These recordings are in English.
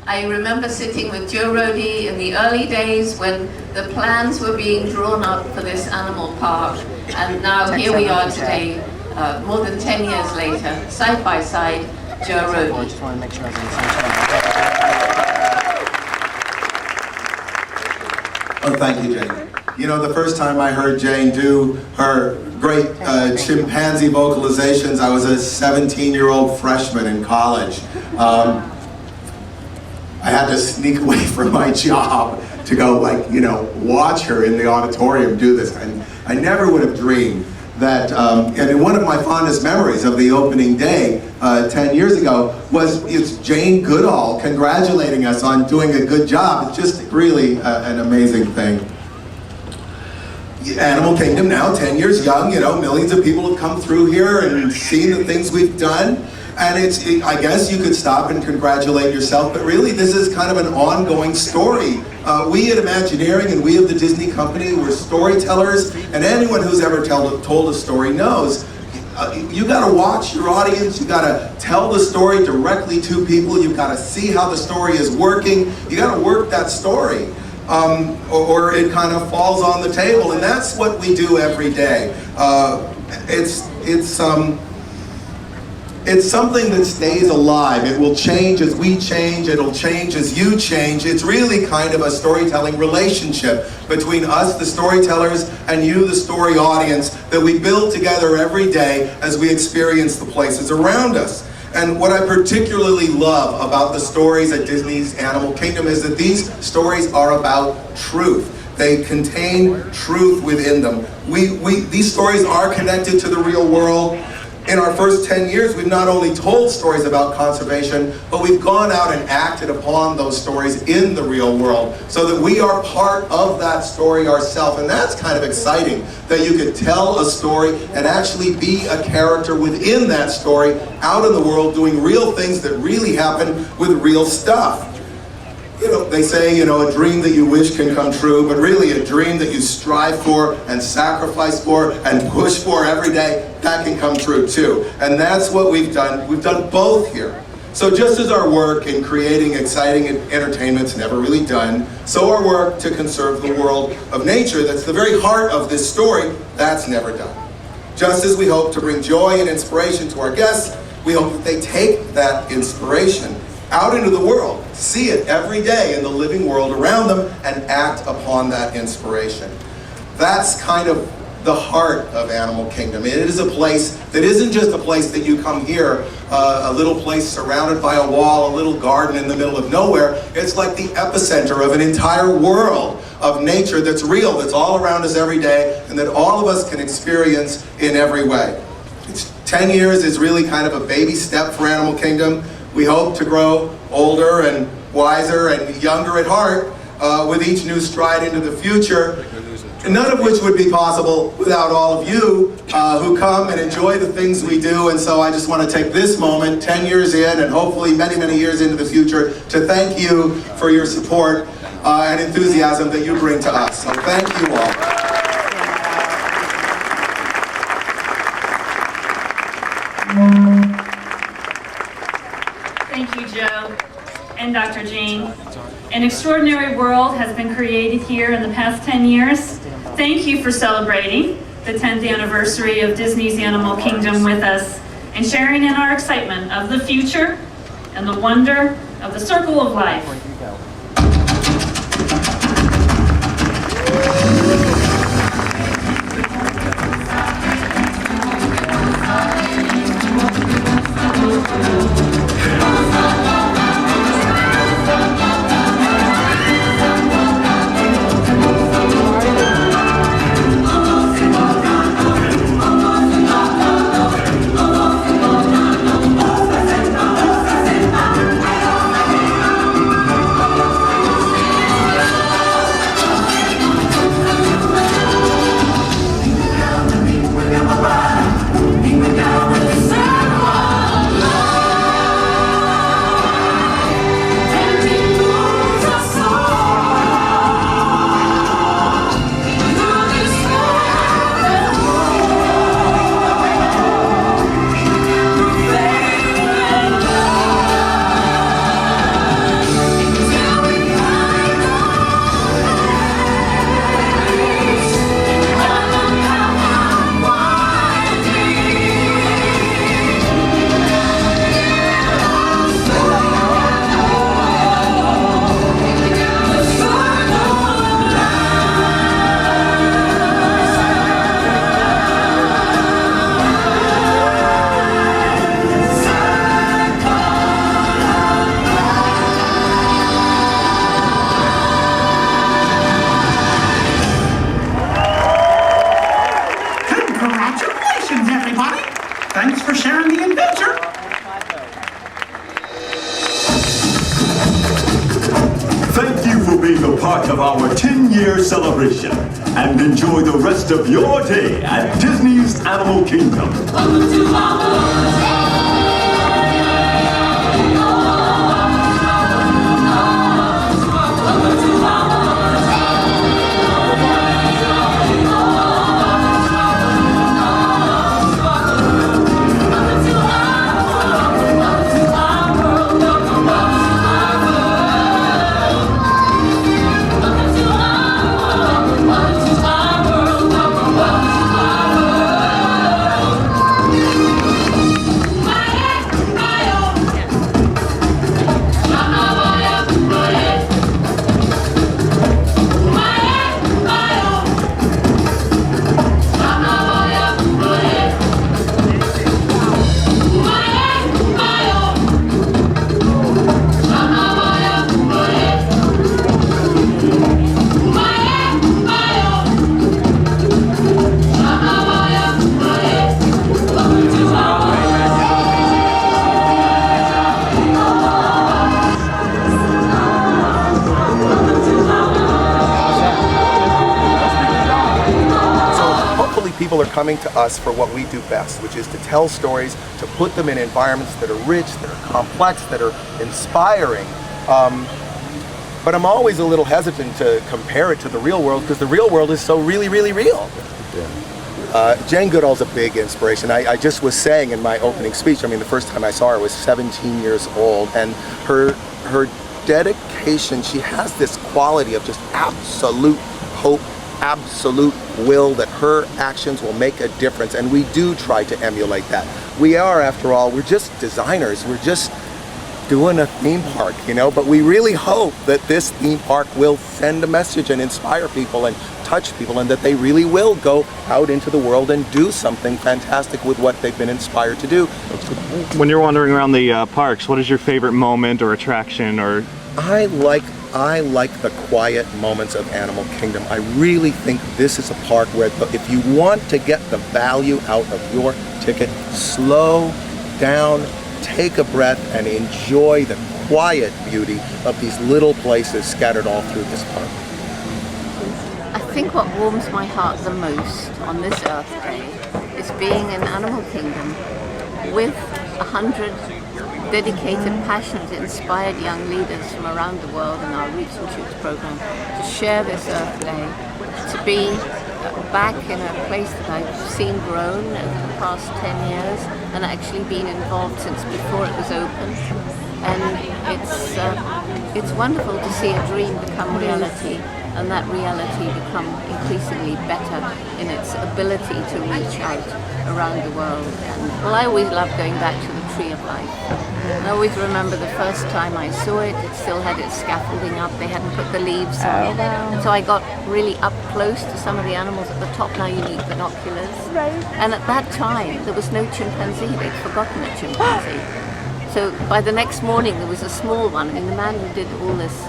I remember sitting with Joe Rohde in the early days when the plans were being drawn up for this animal park, and now here we are today, more than 10 years later, side by side, Joe Rohde. I just want to make sure Oh, thank you, Jane. You know, the first time I heard Jane do her great chimpanzee vocalizations, I was a 17-year-old freshman in college. I had to sneak away from my job to go, like, you know, watch her in the auditorium do this. And I never would have dreamed that, and one of my fondest memories of the opening day 10 years ago it's Jane Goodall congratulating us on doing a good job. It's just really an amazing thing. Animal Kingdom now, 10 years young, you know, millions of people have come through here and seen the things we've done. And I guess you could stop and congratulate yourself, but really this is kind of an ongoing story. We at Imagineering and we of the Disney Company, we're storytellers, and anyone who's ever told a story knows you gotta watch your audience, you gotta tell the story directly to people, you gotta see how the story is working, you gotta work that story. Or it kind of falls on the table, and that's what we do every day. It's something that stays alive. It will change as we change, it'll change as you change. It's really kind of a storytelling relationship between us, the storytellers, and you, the story audience, that we build together every day as we experience the places around us. And what I particularly love about the stories at Disney's Animal Kingdom is that these stories are about truth. They contain truth within them. These stories are connected to the real world. In our first 10 years, we've not only told stories about conservation, but we've gone out and acted upon those stories in the real world so that we are part of that story ourselves. And that's kind of exciting, that you could tell a story and actually be a character within that story out in the world doing real things that really happen with real stuff. You know, they say, you know, a dream that you wish can come true, but really a dream that you strive for and sacrifice for and push for every day, that can come true too. And that's what we've done. We've done both here. So just as our work in creating exciting entertainment's never really done, so our work to conserve the world of nature, that's the very heart of this story, that's never done. Just as we hope to bring joy and inspiration to our guests, we hope that they take that inspiration out into the world, see it every day in the living world around them, and act upon that inspiration. That's kind of the heart of Animal Kingdom. It is a place that isn't just a place that you come here, a little place surrounded by a wall, a little garden in the middle of nowhere. It's like the epicenter of an entire world of nature that's real, that's all around us every day, and that all of us can experience in every way. 10 years is really kind of a baby step for Animal Kingdom. We hope to grow older and wiser and younger at heart with each new stride into the future, none of which would be possible without all of you who come and enjoy the things we do. And so I just want to take this moment, 10 years in and hopefully many, many years into the future, to thank you for your support and enthusiasm that you bring to us. So thank you all. Thank you, Joe and Dr. Jane. An extraordinary world has been created here in the past 10 years. Thank you for celebrating the 10th anniversary of Disney's Animal Kingdom with us and sharing in our excitement of the future and the wonder of the circle of life. be the part of our 10-year celebration and enjoy the rest of your day at Disney's Animal Kingdom. Welcome to our world. People are coming to us for what we do best, which is to tell stories, to put them in environments that are rich, that are complex, that are inspiring. But I'm always a little hesitant to compare it to the real world because the real world is so really, really real. Jane Goodall's a big inspiration. I just was saying in my opening speech, I mean, the first time I saw her was 17 years old, and her dedication, she has this quality of just absolute hope, absolute will that her actions will make a difference, and we do try to emulate that. We are, after all, we're just designers. We're just doing a theme park, you know, but we really hope that this theme park will send a message and inspire people and touch people, and that they really will go out into the world and do something fantastic with what they've been inspired to do. When you're wandering around the parks, what is your favorite moment or attraction? Or I like the quiet moments of Animal Kingdom. I really think this is a park where if you want to get the value out of your ticket, slow down, take a breath, and enjoy the quiet beauty of these little places scattered all through this park. I think what warms my heart the most on this Earth Day is being in Animal Kingdom with 100 dedicated, passionate, inspired young leaders from around the world in our Roots and Shoots program to share this Earth Day, to be back in a place that I've seen grown over the past 10 years and actually been involved since before it was open. And it's wonderful to see a dream become reality, and that reality become increasingly better in its ability to reach out around the world. And well, I always love going back to the Tree of Life. And I always remember the first time I saw it, it still had its scaffolding up, they hadn't put the leaves on it. And so I got really up close to some of the animals at the top. Now you need binoculars. Right. And at that time, there was no chimpanzee, they'd forgotten a chimpanzee. So by the next morning, there was a small one. I mean, the man who did all this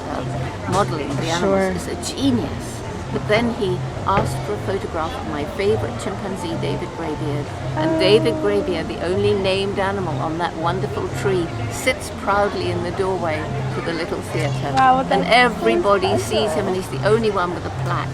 modeling of the animals is a genius. But then he asked for a photograph of my favorite chimpanzee, David Greybeard. And David Greybeard, the only named animal on that wonderful tree, sits proudly in the doorway to the little theater. Wow, and everybody sees him, and he's the only one with a plaque.